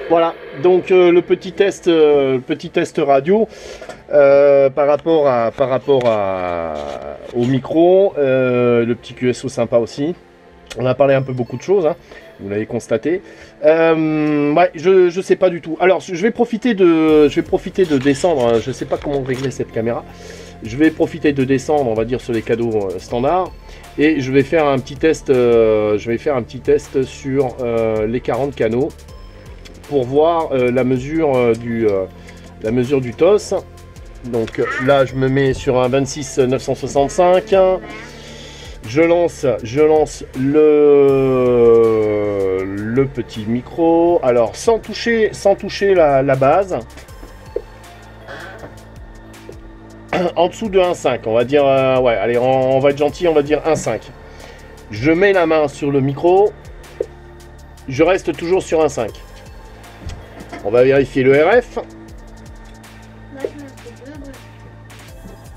Voilà, donc le petit test radio par rapport au micro, le petit QSO sympa aussi. On a parlé un peu beaucoup de choses, hein, vous l'avez constaté. Ouais, je sais pas du tout. Alors, je vais profiter de descendre. Hein, je sais pas comment régler cette caméra. Je vais profiter de descendre, on va dire, sur les cadeaux standards. Et je vais faire un petit test. Sur les 40 canaux pour voir la mesure du TOS. Donc là, je me mets sur un 26 965. Je lance le petit micro. Alors sans toucher la base. En dessous de 1.5, on va dire, ouais, allez, on va être gentil, on va dire 1.5. Je mets la main sur le micro. Je reste toujours sur 1.5. On va vérifier le RF.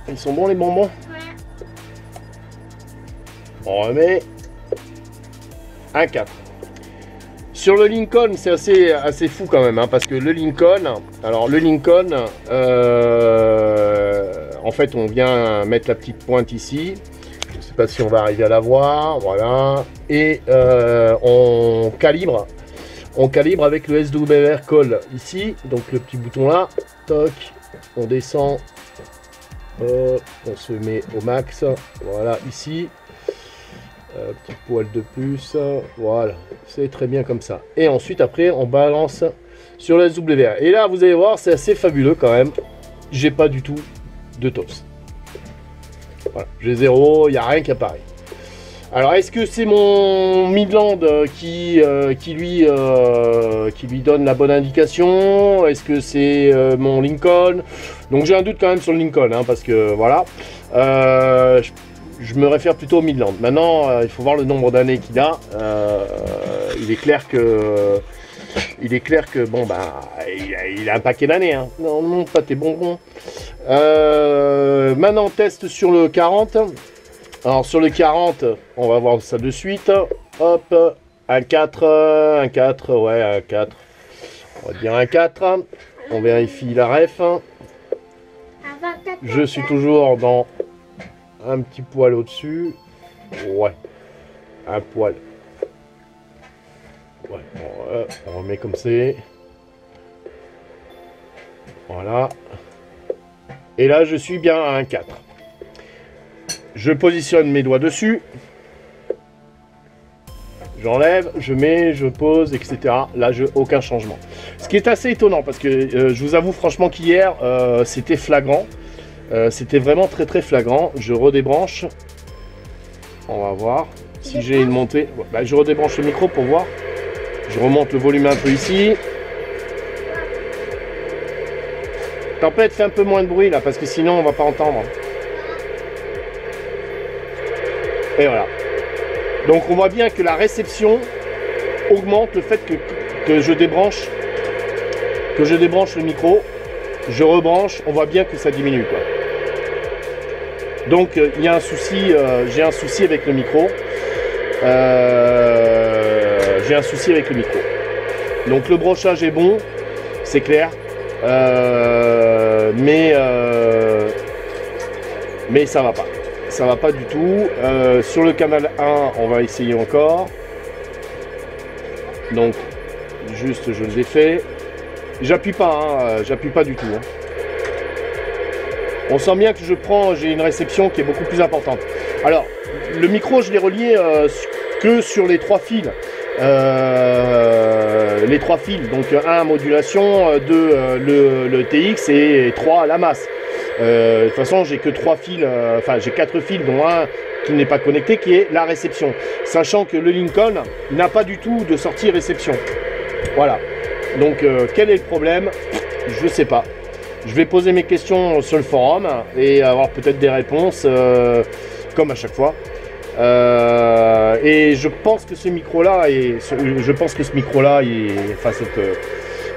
Ils sont bons les bonbons? On remet 1.4. Sur le Lincoln, c'est assez fou quand même, hein, parce que le Lincoln, en fait, on vient mettre la petite pointe ici. Je ne sais pas si on va arriver à la voir, voilà. Et on calibre avec le SWR Call ici, donc le petit bouton là, toc, on descend, on se met au max, voilà, ici. Petit poil de plus, voilà, c'est très bien comme ça. Et ensuite après on balance sur le SWR. Et là vous allez voir, c'est assez fabuleux quand même. J'ai pas du tout de TOS. Voilà, j'ai 0, il n'y a rien qui apparaît. Alors est-ce que c'est mon Midland qui lui donne la bonne indication? Est-ce que c'est mon Lincoln? Donc j'ai un doute quand même sur le Lincoln, hein, parce que voilà. Je me réfère plutôt au Midland. Maintenant, il faut voir le nombre d'années qu'il a. Il est clair que bon, bah, il a un paquet d'années. Hein. Non, pas tes bonbons. Maintenant, test sur le 40. Alors, sur le 40, on va voir ça de suite. Hop, un 4, ouais, un 4. On va dire un 4. On vérifie la ref. Je suis toujours dans un petit poil au-dessus. Ouais. Un poil. Ouais. On remet comme c'est. Voilà. Et là, je suis bien à un 4. Je positionne mes doigts dessus. J'enlève, je mets, je pose, etc. Là, aucun changement. Ce qui est assez étonnant, parce que je vous avoue franchement qu'hier, c'était flagrant. C'était vraiment très très flagrant. Je redébranche. On va voir si j'ai une montée. Bah, je redébranche le micro pour voir. Je remonte le volume un peu ici. Tempête, fait un peu moins de bruit là, parce que sinon on va pas entendre. Et voilà. Donc on voit bien que la réception augmente le fait que je débranche le micro. Je rebranche, on voit bien que ça diminue, quoi. Donc il y a un souci, j'ai un souci avec le micro. Donc le brochage est bon, c'est clair. Mais ça va pas. Ça va pas du tout. Sur le canal 1, on va essayer encore. Donc juste je le défais. J'appuie pas, hein, j'appuie pas du tout. Hein. On sent bien que j'ai une réception qui est beaucoup plus importante. Alors, le micro, je l'ai relié que sur les 3 fils. Donc 1 modulation, 2 le TX et 3 la masse. De toute façon, j'ai que 3 fils, j'ai 4 fils, dont un qui n'est pas connecté, qui est la réception. Sachant que le Lincoln n'a pas du tout de sortie réception. Voilà. Donc, quel est le problème? Je ne sais pas. Je vais poser mes questions sur le forum et avoir peut-être des réponses, comme à chaque fois. Et je pense que ce micro-là,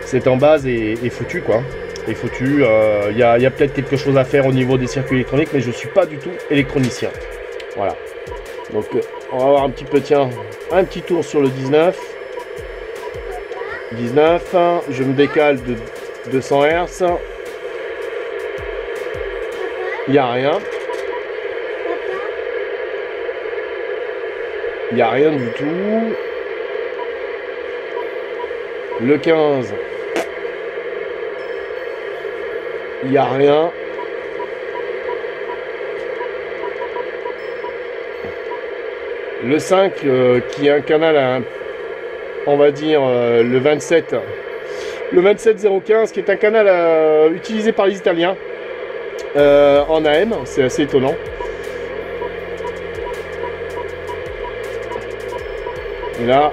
cette en base est foutu, quoi. Est foutu. Il y a peut-être quelque chose à faire au niveau des circuits électroniques, mais je ne suis pas du tout électronicien. Voilà. Donc, on va avoir un petit peu, tiens, un petit tour sur le 19. 19, je me décale de 200 Hz. Il n'y a rien. Il n'y a rien du tout. Le 15. Il n'y a rien. Le 5 qui est un canal, on va dire le 27. Le 27015 qui est un canal utilisé par les Italiens en AM. C'est assez étonnant. Et là...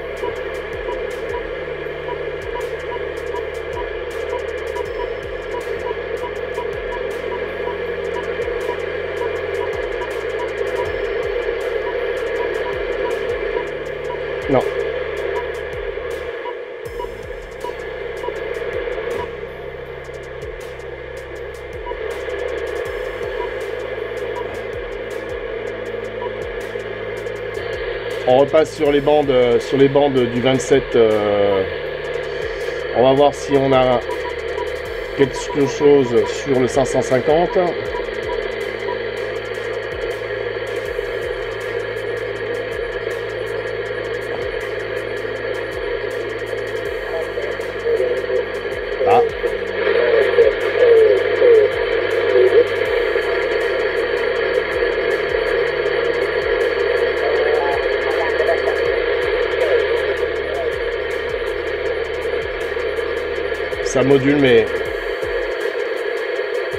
Non. On repasse sur les bandes du 27. On va voir si on a quelque chose sur le 550. Ah. Ça module, mais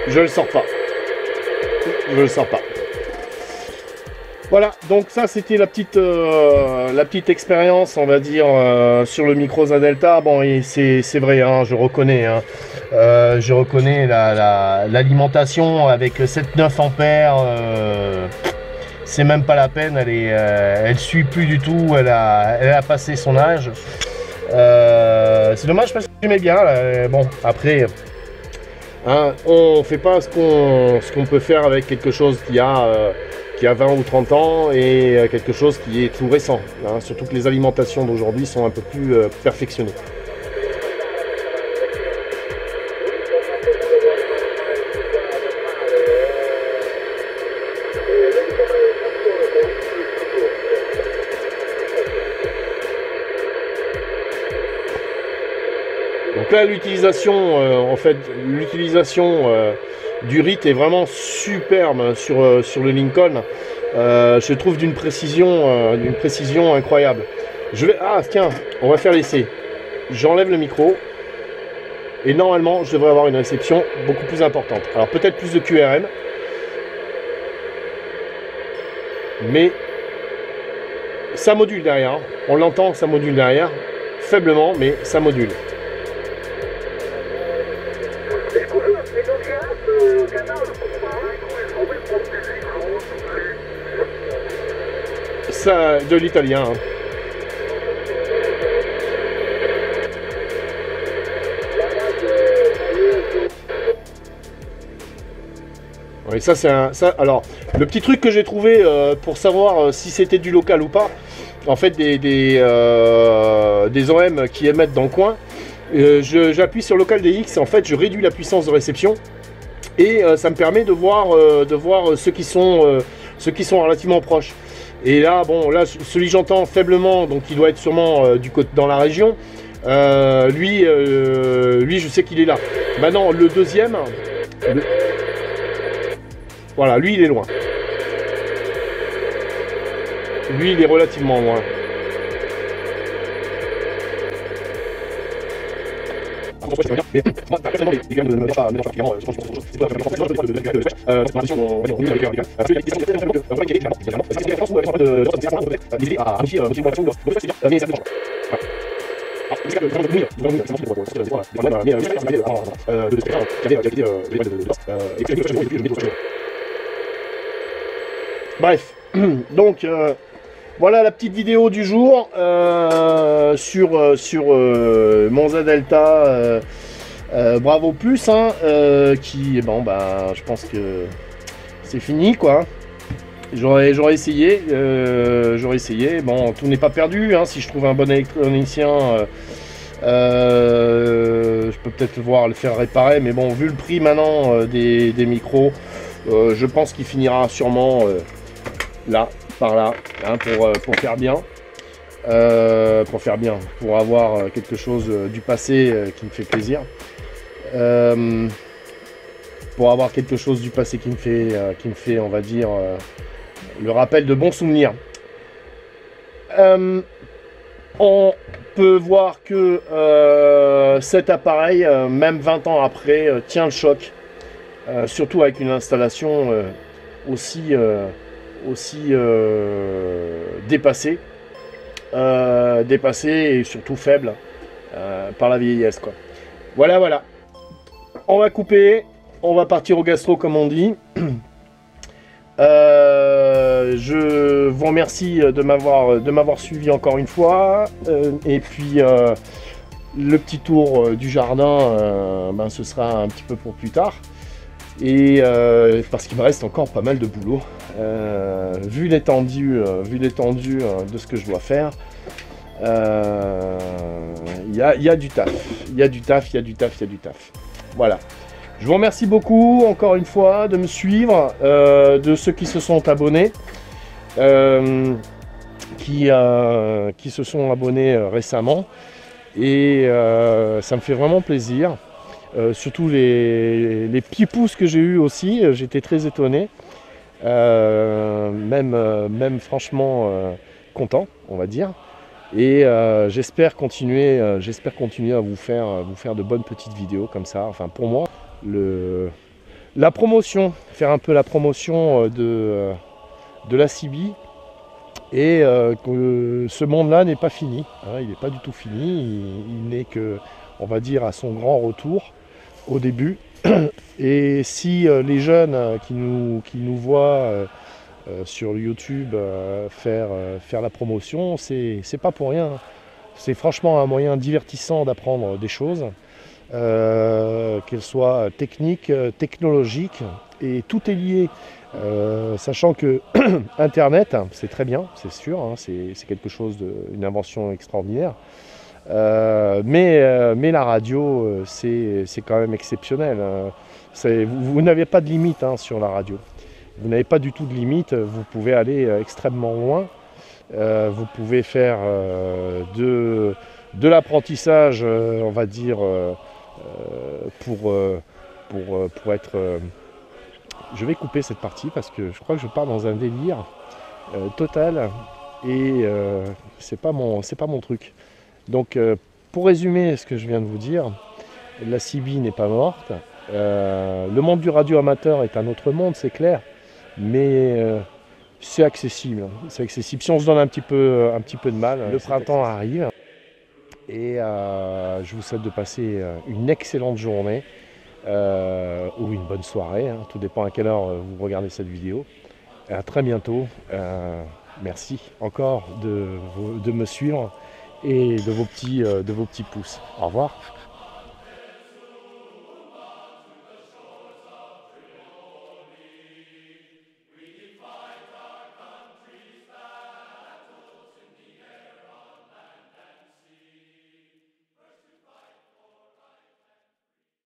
je le sors pas. Je le sors pas. Voilà, donc ça c'était la petite expérience, on va dire, sur le micro ZA-Delta. Bon, et c'est vrai, hein, je reconnais l'alimentation avec 7-9 ampères. C'est même pas la peine, elle suit plus du tout, elle a passé son âge. C'est dommage parce que j'aimais bien. Bon, après, hein, on fait pas ce qu'on peut faire avec quelque chose qui a 20 ou 30 ans et quelque chose qui est tout récent. Hein, surtout que les alimentations d'aujourd'hui sont un peu plus perfectionnées. Donc là, l'utilisation, du RIT est vraiment superbe sur le Lincoln. Je trouve d'une précision incroyable. Ah tiens, on va faire l'essai. J'enlève le micro et normalement, je devrais avoir une réception beaucoup plus importante. Alors peut-être plus de QRM, mais ça module derrière. On l'entend, ça module derrière, faiblement, mais ça module. Ça, de l'italien. Hein. Oui, ça c'est un... alors, le petit truc que j'ai trouvé pour savoir si c'était du local ou pas, en fait des OM qui émettent dans le coin, j'appuie sur local DX, en fait je réduis la puissance de réception et ça me permet de voir ceux qui sont relativement proches. Et là, bon, là, celui que j'entends faiblement, donc il doit être sûrement du côté dans la région. Lui, je sais qu'il est là. Maintenant, le deuxième, voilà, lui, il est loin. Lui, il est relativement loin. Bref, donc voilà la petite vidéo du jour sur mon ZA-Delta Bravo Plus, hein, qui, bon, bah, je pense que c'est fini, quoi. J'aurais essayé, bon, tout n'est pas perdu, hein, si je trouve un bon électronicien Je peux peut-être voir le faire réparer, mais bon, vu le prix maintenant des micros, je pense qu'il finira sûrement là, par là, hein, pour faire bien. Pour avoir quelque chose du passé qui me fait plaisir. Pour avoir quelque chose du passé qui me fait, on va dire, le rappel de bons souvenirs. On peut voir que cet appareil, même 20 ans après, tient le choc. Surtout avec une installation aussi dépassée. Dépassée et surtout faible par la vieillesse, quoi. Voilà. On va couper. On va partir au gastro, comme on dit. Je vous remercie de m'avoir suivi encore une fois. Et puis, le petit tour du jardin, ce sera un petit peu pour plus tard. Et parce qu'il me reste encore pas mal de boulot. Vu l'étendue de ce que je dois faire, il y a du taf. Il y a du taf. Voilà. Je vous remercie beaucoup, encore une fois, de me suivre, de ceux qui se sont abonnés, qui se sont abonnés récemment. Et ça me fait vraiment plaisir. Surtout les petits pouces que j'ai eu aussi, j'étais très étonné. Même franchement content, on va dire. Et j'espère continuer à vous faire de bonnes petites vidéos comme ça. Enfin, pour moi, la promotion, faire un peu la promotion de la CB, et que ce monde-là n'est pas fini, hein, il n'est pas du tout fini, il n'est que, on va dire, à son grand retour au début. Et si les jeunes qui nous voient sur YouTube faire la promotion, c'est pas pour rien. C'est franchement un moyen divertissant d'apprendre des choses. Qu'elles soient techniques, technologiques, et tout est lié, sachant que Internet, c'est très bien, c'est sûr, hein, c'est quelque chose une invention extraordinaire, mais la radio, c'est quand même exceptionnel, hein. Vous n'avez pas de limite, hein, sur la radio, vous n'avez pas du tout de limite, vous pouvez aller extrêmement loin, vous pouvez faire de l'apprentissage, on va dire, pour être... Je vais couper cette partie parce que je crois que je pars dans un délire total, et c'est pas mon truc. Donc pour résumer ce que je viens de vous dire, la CB n'est pas morte, le monde du radio amateur est un autre monde, c'est clair, mais c'est accessible, si on se donne un petit peu de mal. Le printemps arrive. Et je vous souhaite de passer une excellente journée ou une bonne soirée, hein, tout dépend à quelle heure vous regardez cette vidéo. Et à très bientôt. Merci encore de me suivre et de vos petits pouces. Au revoir.